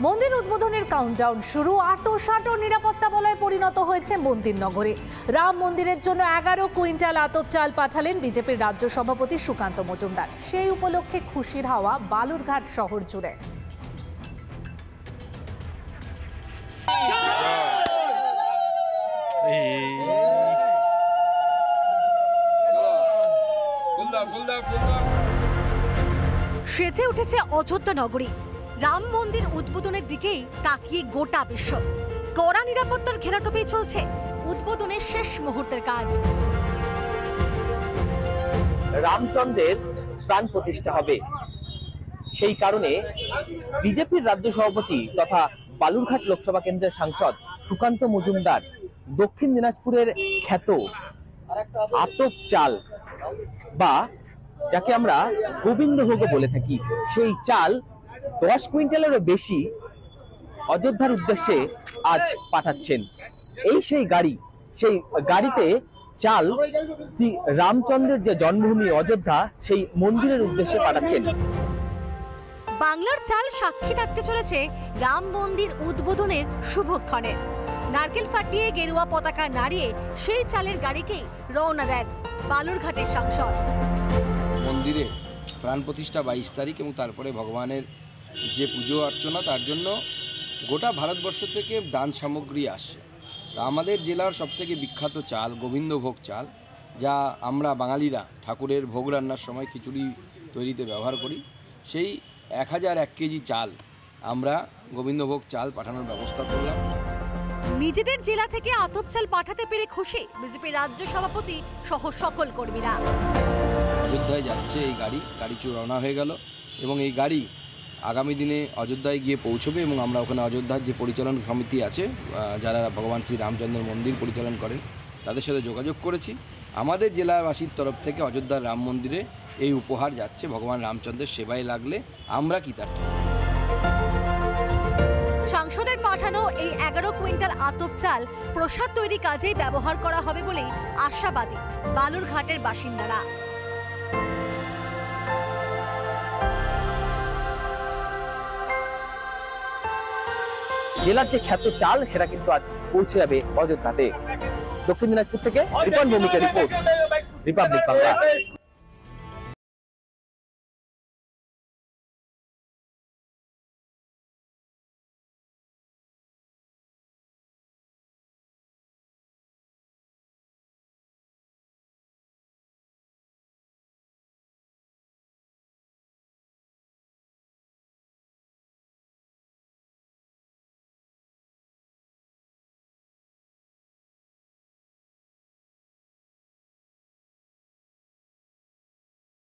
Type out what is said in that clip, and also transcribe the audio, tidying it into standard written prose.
মন্দির উদ্বোধনের কাউন্টডাউন শুরু। আঁটো নিরাপত্তা বলয়ে পরিণত হয়েছে মন্দির নগরী। রাম মন্দিরের জন্য 11 কুইন্টাল আতপ চাল পাঠালেন বিজেপির রাজ্য সভাপতি সুকান্ত মজুমদার। সেই উপলক্ষে খুশির হাওয়া বালুরঘাট শহর জুড়ে। সেজে উঠেছে অযোধ্যা নগরী। রাম মন্দির উদ্বোধনের দিকেই তাকিয়ে গোটা বিশ্ব। কড়া নিরাপত্তার ঘেরাটোপেই চলছে উদ্বোধনের শেষ মুহূর্তের কাজ। রামচন্দ্রের প্রাণ প্রতিষ্ঠা হবে, সেই কারণে বিজেপির রাজ্য সভাপতি তথা বালুরঘাট লোকসভা কেন্দ্রের সাংসদ সুকান্ত মজুমদার দক্ষিণ দিনাজপুরের খ্যাত আতপ চাল বা যাকে আমরা গোবিন্দভোগ বলে থাকি, সেই চাল 10 কুইন্টালেরও বেশি অযোধ্যার উদ্দেশ্যে আজ পাঠাচ্ছেন। সেই গাড়িতে চাল শ্রী রামচন্দ্রের যে জন্মভূমি অযোধ্যা, সেই মন্দিরের উদ্দেশ্যে পাঠাচ্ছেন। বাংলার চাল সাক্ষী থাকতে চলেছে রাম মন্দির উদ্বোধনের শুভক্ষণে। নারকেল ফাটিয়ে গেরুয়া পতাকা নাড়িয়ে সেই চালের গাড়িকেই রওনা দেন বালুরঘাটের সাংসদ। মন্দিরে প্রাণ প্রতিষ্ঠা 22 তারিখ এবং তারপরে ভগবানের যে পুজো অর্চনা, তার জন্য গোটা ভারতবর্ষ থেকে দান সামগ্রী আসে। তা আমাদের জেলার সবথেকে বিখ্যাত চাল গোবিন্দভোগ চাল, যা আমরা বাঙালিরা ঠাকুরের ভোগ রান্নার সময় খিচুড়ি তৈরিতে ব্যবহার করি, সেই 1001 কেজি চাল আমরা গোবিন্দভোগ চাল পাঠানোর ব্যবস্থা করলাম। নিজেদের জেলা থেকে আতপ চাল পাঠাতে পেরে খুশি বিজেপির রাজ্য সভাপতি সহ সকল কর্মীরা। অযোধ্যায় যাচ্ছে এই গাড়ি রওনা হয়ে গেল এবং এই গাড়ি আগামী দিনে অযোধ্যায় গিয়ে পৌঁছবে এবং আমরা ওখানে অযোধ্যার যে পরিচালন সমিতি আছে, যারা ভগবান শ্রী রামচন্দ্র মন্দির পরিচালন করেন, তাদের সাথে যোগাযোগ করেছি। আমাদের জেলাবাসীর তরফ থেকে অযোধ্যার রাম মন্দিরে এই উপহার যাচ্ছে। ভগবান রামচন্দ্রের সেবায় লাগলে আমরা কৃতার্থ। সাংসদের পাঠানো এই 11 কুইন্টাল আতপ চাল প্রসাদ তৈরি কাজে ব্যবহার করা হবে বলেই আশাবাদী বালুরঘাটের বাসিন্দারা। জেলার যে খ্যাত চাল, সেটা কিন্তু আজ পৌঁছে যাবে অযোধ্যাতে। দক্ষিণ দিনাজপুর থেকে রিপন ভৌমিকের রিপোর্ট, রিপাবলিক বাংলা।